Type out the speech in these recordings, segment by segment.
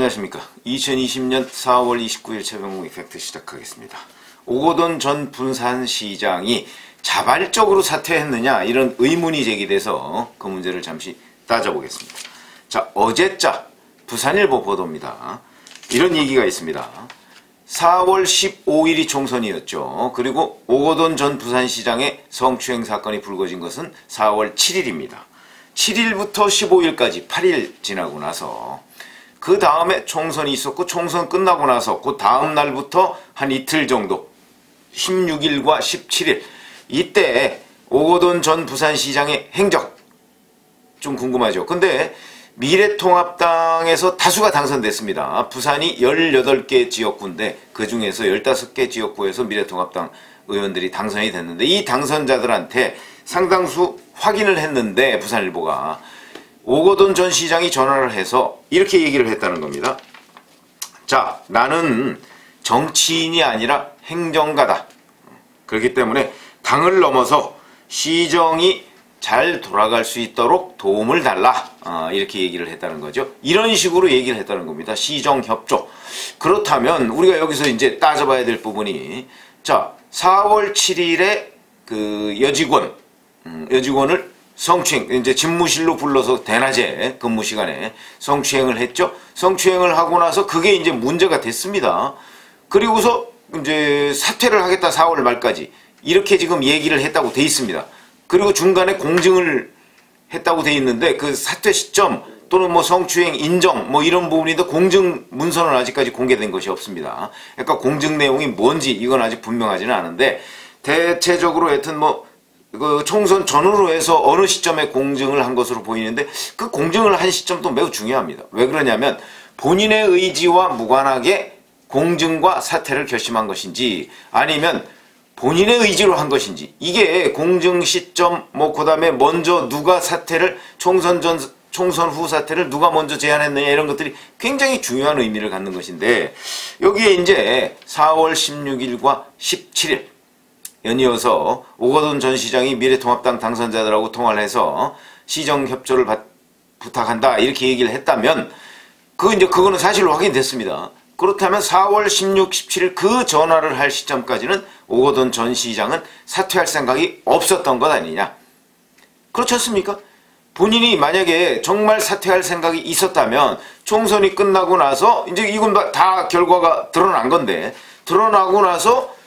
안녕하십니까. 2020년 4월 29일 최병국 이펙트 시작하겠습니다. 오거돈 전 부산시장이 자발적으로 사퇴했느냐 이런 의문이 제기돼서 그 문제를 잠시 따져보겠습니다. 자, 어제자 부산일보 보도입니다. 이런 얘기가 있습니다. 4월 15일이 총선이었죠. 그리고 오거돈 전 부산시장의 성추행 사건이 불거진 것은 4월 7일입니다. 7일부터 15일까지 8일 지나고 나서 그 다음에 총선이 있었고 총선 끝나고 나서 그 다음 날부터 한 이틀 정도 16일과 17일 이때 오거돈 전 부산시장의 행적 좀 궁금하죠. 근데 미래통합당에서 다수가 당선됐습니다. 부산이 18개 지역구인데 그 중에서 15개 지역구에서 미래통합당 의원들이 당선이 됐는데 이 당선자들한테 상당수 확인을 했는데 부산일보가 오거돈 전 시장이 전화를 해서 이렇게 얘기를 했다는 겁니다. 자, 나는 정치인이 아니라 행정가다. 그렇기 때문에 당을 넘어서 시정이 잘 돌아갈 수 있도록 도움을 달라. 이렇게 얘기를 했다는 거죠. 이런 식으로 얘기를 했다는 겁니다. 시정협조. 그렇다면 우리가 여기서 이제 따져봐야 될 부분이 자, 4월 7일에 그 여직원을 성추행, 이제 집무실로 불러서 대낮에 근무 시간에 성추행을 했죠. 성추행을 하고 나서 그게 이제 문제가 됐습니다. 그리고서 이제 사퇴를 하겠다 4월 말까지 이렇게 지금 얘기를 했다고 돼 있습니다. 그리고 중간에 공증을 했다고 돼 있는데 그 사퇴 시점 또는 뭐 성추행 인정 뭐 이런 부분인데 공증 문서는 아직까지 공개된 것이 없습니다. 그러니까 공증 내용이 뭔지 이건 아직 분명하지는 않은데 대체적으로 하여튼 뭐 그 총선 전후로 해서 어느 시점에 공증을 한 것으로 보이는데 그 공증을 한 시점도 매우 중요합니다. 왜 그러냐면 본인의 의지와 무관하게 공증과 사퇴를 결심한 것인지 아니면 본인의 의지로 한 것인지 이게 공증 시점 뭐 그다음에 먼저 누가 사퇴를 총선 후 사퇴를 누가 먼저 제안했느냐 이런 것들이 굉장히 중요한 의미를 갖는 것인데 여기에 이제 4월 16일과 17일 연이어서 오거돈 전 시장이 미래통합당 당선자들하고 통화를 해서 시정협조를 부탁한다 이렇게 얘기를 했다면 그거는 사실로 확인됐습니다. 그렇다면 4월 16, 17일 그 전화를 할 시점까지는 오거돈 전 시장은 사퇴할 생각이 없었던 것 아니냐. 그렇지 않습니까? 본인이 만약에 정말 사퇴할 생각이 있었다면 총선이 끝나고 나서 이제 이건 다 결과가 드러난 건데 드러나고 나서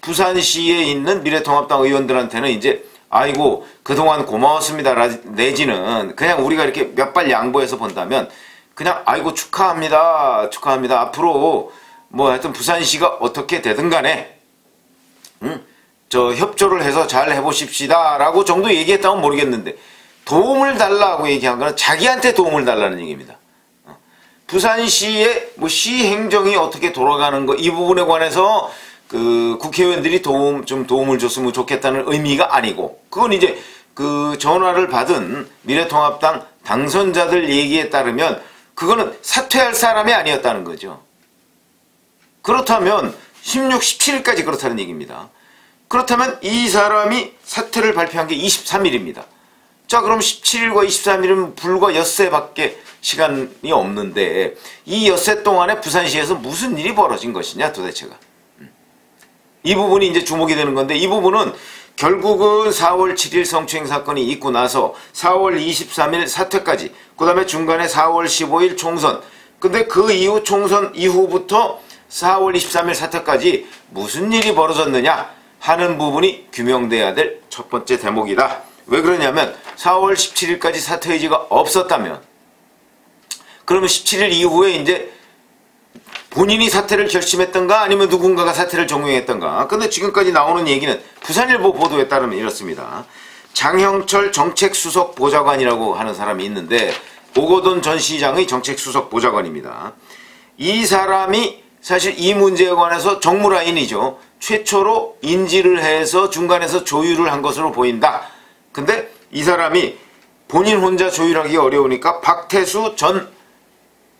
부산시에 있는 미래통합당 의원들한테는 이제 아이고 그동안 고마웠습니다 내지는 그냥 우리가 이렇게 몇 발 양보해서 본다면 그냥 아이고 축하합니다 앞으로 뭐 하여튼 부산시가 어떻게 되든 간에 저 협조를 해서 잘 해보십시다 라고 정도 얘기했다면 모르겠는데 도움을 달라고 얘기한 거는 자기한테 도움을 달라는 얘기입니다. 부산시의 뭐 시행정이 어떻게 돌아가는 거 이 부분에 관해서 그 국회의원들이 도움을 줬으면 좋겠다는 의미가 아니고 그건 이제 그 전화를 받은 미래통합당 당선자들 얘기에 따르면 그거는 사퇴할 사람이 아니었다는 거죠. 그렇다면 16, 17일까지 그렇다는 얘기입니다. 그렇다면 이 사람이 사퇴를 발표한 게 23일입니다. 자, 그럼 17일과 23일은 불과 엿새밖에 시간이 없는데 이 엿새 동안에 부산시에서 무슨 일이 벌어진 것이냐 도대체가. 이 부분이 이제 주목이 되는 건데 이 부분은 결국은 4월 7일 성추행 사건이 있고 나서 4월 23일 사퇴까지 그 다음에 중간에 4월 15일 총선 근데 그 이후 총선 이후부터 4월 23일 사퇴까지 무슨 일이 벌어졌느냐 하는 부분이 규명돼야 될 첫 번째 대목이다. 왜 그러냐면 4월 17일까지 사퇴 의지가 없었다면 그러면 17일 이후에 이제 본인이 사퇴를 결심했던가 아니면 누군가가 사퇴를 종용했던가. 근데 지금까지 나오는 얘기는 부산일보 보도에 따르면 이렇습니다. 장형철 정책수석 보좌관이라고 하는 사람이 있는데 오거돈 전 시장의 정책수석 보좌관입니다. 이 사람이 사실 이 문제에 관해서 정무라인이죠. 최초로 인지를 해서 중간에서 조율을 한 것으로 보인다. 근데 이 사람이 본인 혼자 조율하기 어려우니까 박태수 전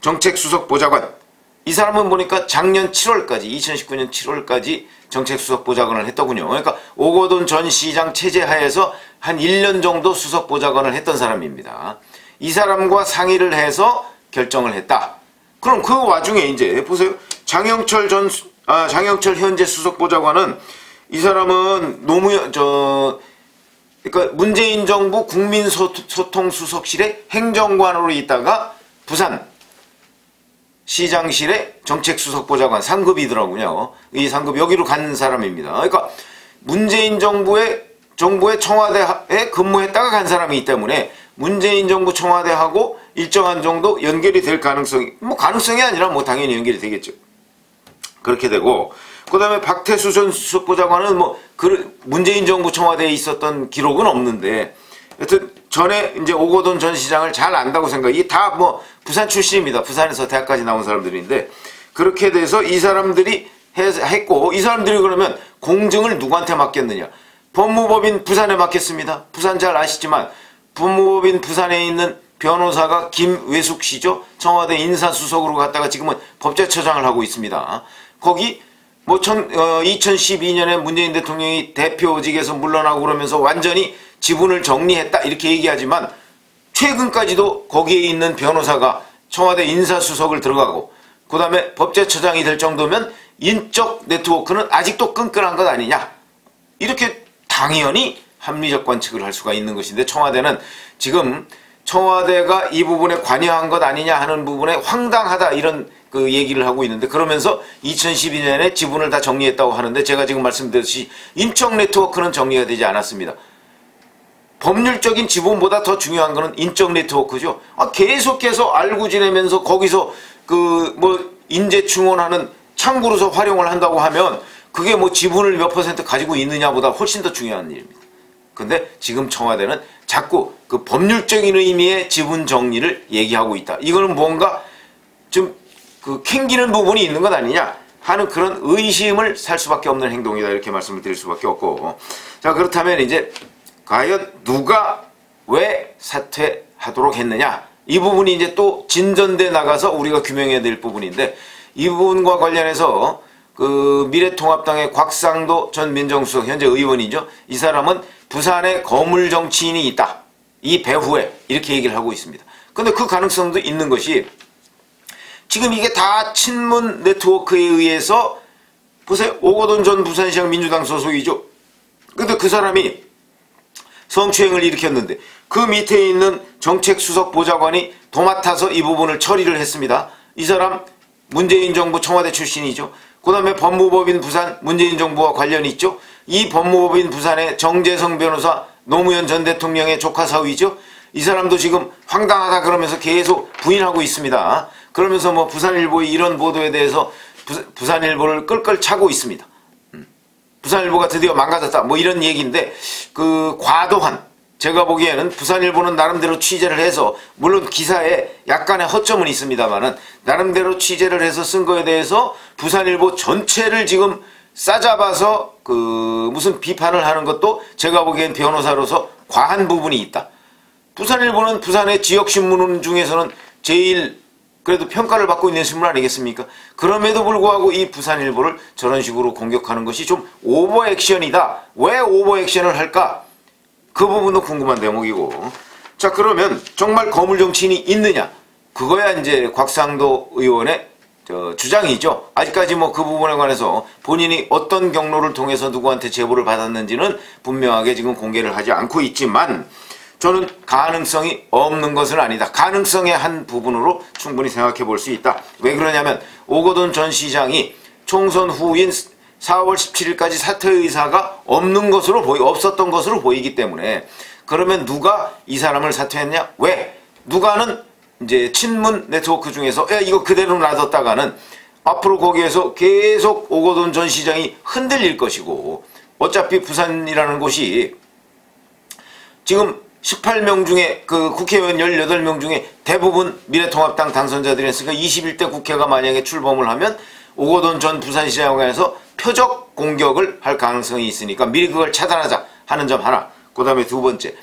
정책수석 보좌관 이 사람은 보니까 작년 7월까지 2019년 7월까지 정책수석 보좌관을 했더군요. 그러니까 오거돈 전 시장 체제 하에서 한 1년 정도 수석 보좌관을 했던 사람입니다. 이 사람과 상의를 해서 결정을 했다. 그럼 그 와중에 이제 보세요. 장영철 현재 수석보좌관은 이 사람은 그러니까 문재인 정부 국민소통수석실의 행정관으로 있다가 부산 시장실의 정책수석보좌관 상급이더라고요. 이 상급 여기로 간 사람입니다. 그러니까 문재인 정부의 청와대에 근무했다가 간 사람이기 때문에 문재인 정부 청와대하고 일정한 정도 연결이 될 가능성이, 가능성이 아니라 당연히 연결이 되겠죠. 그렇게 되고, 그 다음에 박태수 전 수석보좌관은 문재인 정부 청와대에 있었던 기록은 없는데, 여튼 전에 이제 오거돈 전 시장을 잘 안다고 생각해. 이게 다 부산 출신입니다. 부산에서 대학까지 나온 사람들인데, 그렇게 돼서 이 사람들이 했고, 이 사람들이 그러면 공증을 누구한테 맡겼느냐? 법무법인 부산에 맡겼습니다. 부산 잘 아시지만 법무법인 부산에 있는 변호사가 김외숙 씨죠. 청와대 인사수석으로 갔다가 지금은 법제처장을 하고 있습니다. 거기 2012년에 문재인 대통령이 대표직에서 물러나고 그러면서 완전히 지분을 정리했다 이렇게 얘기하지만 최근까지도 거기에 있는 변호사가 청와대 인사수석을 들어가고 그 다음에 법제처장이 될 정도면 인적 네트워크는 아직도 끈끈한 것 아니냐, 이렇게 당연히 합리적 관측을 할 수가 있는 것인데, 청와대는 지금 청와대가 이 부분에 관여한 것 아니냐 하는 부분에 황당하다 이런 얘기를 하고 있는데, 그러면서 2012년에 지분을 다 정리했다고 하는데, 제가 지금 말씀드렸듯이 인적 네트워크는 정리가 되지 않았습니다. 법률적인 지분보다 더 중요한 것은 인적 네트워크죠. 계속해서 알고 지내면서 거기서 인재 충원하는 창구로서 활용을 한다고 하면 그게 지분을 몇 % 가지고 있느냐보다 훨씬 더 중요한 일입니다. 근데 지금 청와대는 자꾸 그 법률적인 의미의 지분 정리를 얘기하고 있다. 이거는 뭔가 좀 캥기는 부분이 있는 것 아니냐 하는 그런 의심을 살 수밖에 없는 행동이다, 이렇게 말씀을 드릴 수밖에 없고. 자, 그렇다면 이제 과연 누가 왜 사퇴하도록 했느냐, 이 부분이 이제 또 진전돼 나가서 우리가 규명해야 될 부분인데, 이 부분과 관련해서 미래통합당의 곽상도 전 민정수석, 현재 의원이죠. 이 사람은 부산에 거물 정치인이 있다, 이 배후에, 이렇게 얘기를 하고 있습니다. 근데 그 가능성도 있는 것이, 지금 이게 다 친문 네트워크에 의해서, 보세요. 오거돈 전 부산시장 민주당 소속이죠. 근데 그 사람이 성추행을 일으켰는데 그 밑에 있는 정책수석보좌관이 도맡아서 이 부분을 처리를 했습니다. 이 사람 문재인 정부 청와대 출신이죠. 그 다음에 법무법인 부산 문재인 정부와 관련이 있죠. 이 법무법인 부산의 정재성 변호사 노무현 전 대통령의 조카 사위죠. 이 사람도 지금 황당하다 그러면서 계속 부인하고 있습니다. 그러면서 부산일보의 이런 보도에 대해서 부산일보를 끌끌 차고 있습니다. 부산일보가 드디어 망가졌다, 이런 얘기인데, 과도한, 제가 보기에는 부산일보는 나름대로 취재를 해서, 물론 기사에 약간의 허점은 있습니다만은 나름대로 취재를 해서 쓴 거에 대해서 부산일보 전체를 지금 싸잡아서 무슨 비판을 하는 것도 제가 보기엔 변호사로서 과한 부분이 있다. 부산일보는 부산의 지역신문 중에서는 제일 그래도 평가를 받고 있는 신문 아니겠습니까? 그럼에도 불구하고 이 부산일보를 저런 식으로 공격하는 것이 좀 오버액션이다. 왜 오버액션을 할까? 그 부분도 궁금한 대목이고. 자, 그러면 정말 거물 정치인이 있느냐? 그거야 이제 곽상도 의원의 주장이죠. 아직까지 그 부분에 관해서 본인이 어떤 경로를 통해서 누구한테 제보를 받았는지는 분명하게 지금 공개를 하지 않고 있지만, 저는 가능성이 없는 것은 아니다. 가능성의 한 부분으로 충분히 생각해 볼 수 있다. 왜 그러냐면 오거돈 전 시장이 총선 후인 4월 17일까지 사퇴 의사가 없었던 것으로 보이기 때문에, 그러면 누가 이 사람을 사퇴했냐? 왜? 누가는 이제 친문 네트워크 중에서 이거 그대로 놔뒀다가는 앞으로 거기에서 계속 오거돈 전 시장이 흔들릴 것이고, 어차피 부산이라는 곳이 지금 18명 중에 국회의원 18명 중에 대부분 미래통합당 당선자들이었으니까 21대 국회가 만약에 출범을 하면 오거돈 전 부산시장에서 표적 공격을 할 가능성이 있으니까 미리 그걸 차단하자 하는 점 하나. 그 다음에 두 번째,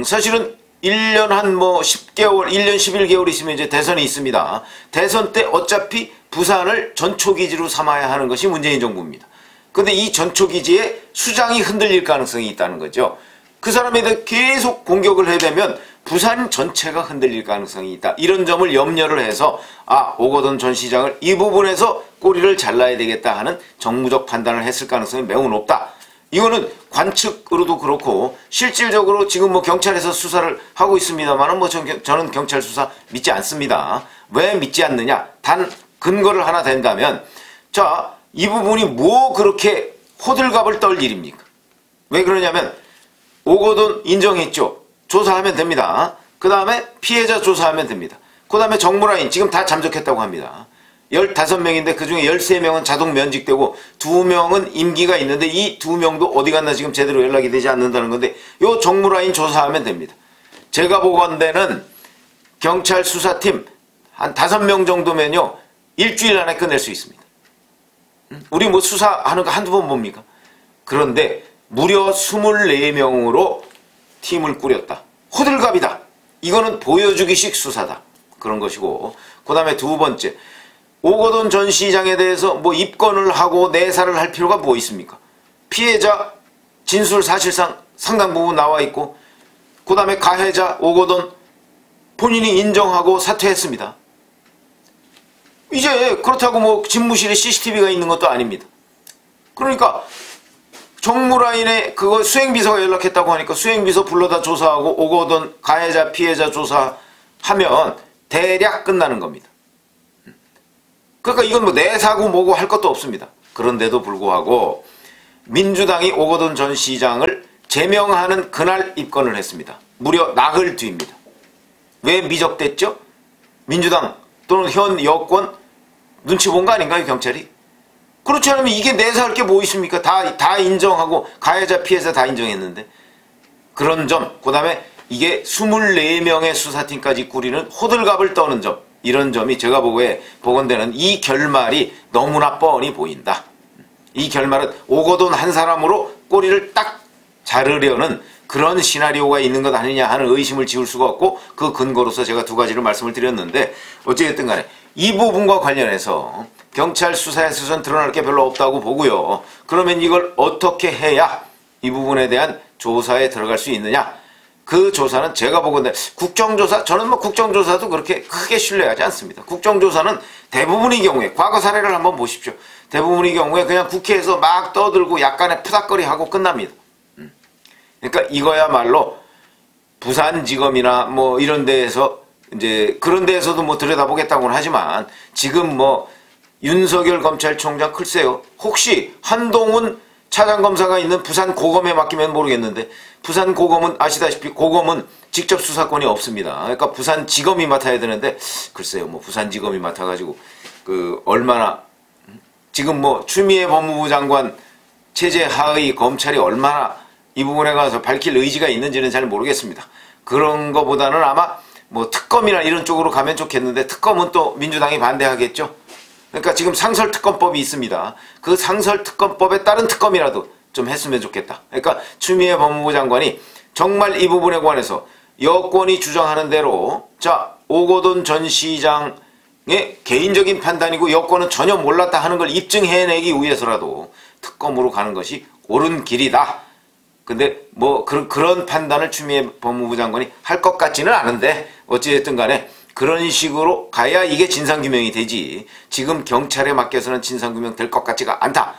사실은 1년 10개월, 1년 11개월 있으면 이제 대선이 있습니다. 대선 때 어차피 부산을 전초기지로 삼아야 하는 것이 문재인 정부입니다. 근데 이 전초기지에 수장이 흔들릴 가능성이 있다는 거죠. 그 사람에 대해 계속 공격을 해대면 부산 전체가 흔들릴 가능성이 있다. 이런 점을 염려를 해서 오거돈 전 시장을 이 부분에서 꼬리를 잘라야 되겠다 하는 정무적 판단을 했을 가능성이 매우 높다. 이거는 관측으로도 그렇고 실질적으로 지금 뭐 경찰에서 수사를 하고 있습니다만 저는 경찰 수사 믿지 않습니다. 왜 믿지 않느냐? 단 근거를 하나 댄다면 자, 이 부분이 뭐 그렇게 호들갑을 떨 일입니까? 왜 그러냐면 오거돈 인정했죠. 조사하면 됩니다. 그 다음에 피해자 조사하면 됩니다. 그 다음에 정무라인 지금 다 잠적했다고 합니다. 15명인데 그 중에 13명은 자동 면직되고 2명은 임기가 있는데 이 2명도 어디 갔나 지금 제대로 연락이 되지 않는다는 건데 요 정무라인 조사하면 됩니다. 제가 보건대는 경찰 수사팀 한 5명 정도면요 일주일 안에 끝낼 수 있습니다. 우리 뭐 수사하는 거 한두 번 봅니까? 그런데 무려 24명으로 팀을 꾸렸다. 호들갑이다. 이거는 보여주기식 수사다. 그런 것이고 그 다음에 두 번째 오거돈 전 시장에 대해서 뭐 입건을 하고 내사를 할 필요가 뭐 있습니까? 피해자 진술 사실상 상당 부분 나와 있고 그 다음에 가해자 오거돈 본인이 인정하고 사퇴했습니다. 이제 그렇다고 뭐 집무실에 CCTV가 있는 것도 아닙니다. 그러니까 정무라인에 그거 수행비서가 연락했다고 하니까 수행비서 불러다 조사하고 오거돈 가해자 피해자 조사하면 대략 끝나는 겁니다. 그러니까 이건 뭐 내사고 뭐고 할 것도 없습니다. 그런데도 불구하고 민주당이 오거돈 전 시장을 제명하는 그날 입건을 했습니다. 무려 나흘 뒤입니다. 왜 미적됐죠? 민주당 또는 현 여권 눈치 본 거 아닌가요, 경찰이? 그렇지 않으면 이게 내사할 게 뭐 있습니까? 다 인정하고 가해자 피해자 다 인정했는데. 그런 점, 그 다음에 이게 24명의 수사팀까지 꾸리는 호들갑을 떠는 점, 이런 점이 제가 보건대는 이 결말이 너무나 뻔히 보인다. 이 결말은 오거돈 한 사람으로 꼬리를 딱 자르려는 그런 시나리오가 있는 것 아니냐 하는 의심을 지울 수가 없고 그 근거로서 제가 두 가지를 말씀을 드렸는데 어찌됐든 간에 이 부분과 관련해서 경찰 수사에서는 드러날 게 별로 없다고 보고요. 그러면 이걸 어떻게 해야 이 부분에 대한 조사에 들어갈 수 있느냐? 그 조사는 제가 보건대 국정조사, 저는 뭐 국정조사도 그렇게 크게 신뢰하지 않습니다. 국정조사는 대부분의 경우에 과거 사례를 한번 보십시오. 대부분의 경우에 그냥 국회에서 막 떠들고 약간의 푸닥거리하고 끝납니다. 그러니까 이거야말로 부산지검이나 뭐 이런 데에서 이제 그런 데에서도 뭐 들여다보겠다고는 하지만 지금 뭐 윤석열 검찰총장 글쎄요. 혹시 한동훈 차장검사가 있는 부산고검에 맡기면 모르겠는데 부산고검은 아시다시피 고검은 직접 수사권이 없습니다. 그러니까 부산지검이 맡아야 되는데 글쎄요. 뭐 부산지검이 맡아가지고 그 얼마나 지금 뭐 추미애 법무부 장관 체제 하의 검찰이 얼마나 이 부분에 가서 밝힐 의지가 있는지는 잘 모르겠습니다. 그런 거보다는 아마 뭐 특검이나 이런 쪽으로 가면 좋겠는데 특검은 또 민주당이 반대하겠죠. 그러니까 지금 상설특검법이 있습니다. 그 상설특검법에 따른 특검이라도 좀 했으면 좋겠다. 그러니까 추미애 법무부 장관이 정말 이 부분에 관해서 여권이 주장하는 대로 자 오거돈 전 시장의 개인적인 판단이고 여권은 전혀 몰랐다 하는 걸 입증해내기 위해서라도 특검으로 가는 것이 옳은 길이다. 근데 뭐 그런 판단을 추미애 법무부 장관이 할 것 같지는 않은데 어찌됐든 간에 그런 식으로 가야 이게 진상규명이 되지 지금 경찰에 맡겨서는 진상규명 될 것 같지가 않다.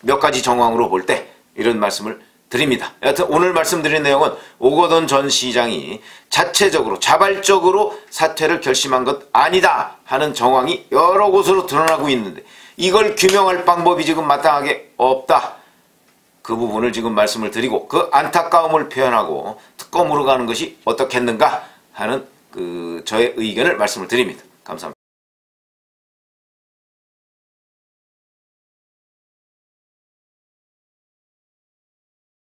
몇 가지 정황으로 볼 때 이런 말씀을 드립니다. 여하튼 오늘 말씀드린 내용은 오거돈 전 시장이 자체적으로 자발적으로 사퇴를 결심한 것 아니다 하는 정황이 여러 곳으로 드러나고 있는데 이걸 규명할 방법이 지금 마땅하게 없다. 그 부분을 지금 말씀을 드리고 그 안타까움을 표현하고 특검으로 가는 것이 어떻겠는가 하는 그 저의 의견을 말씀을 드립니다. 감사합니다.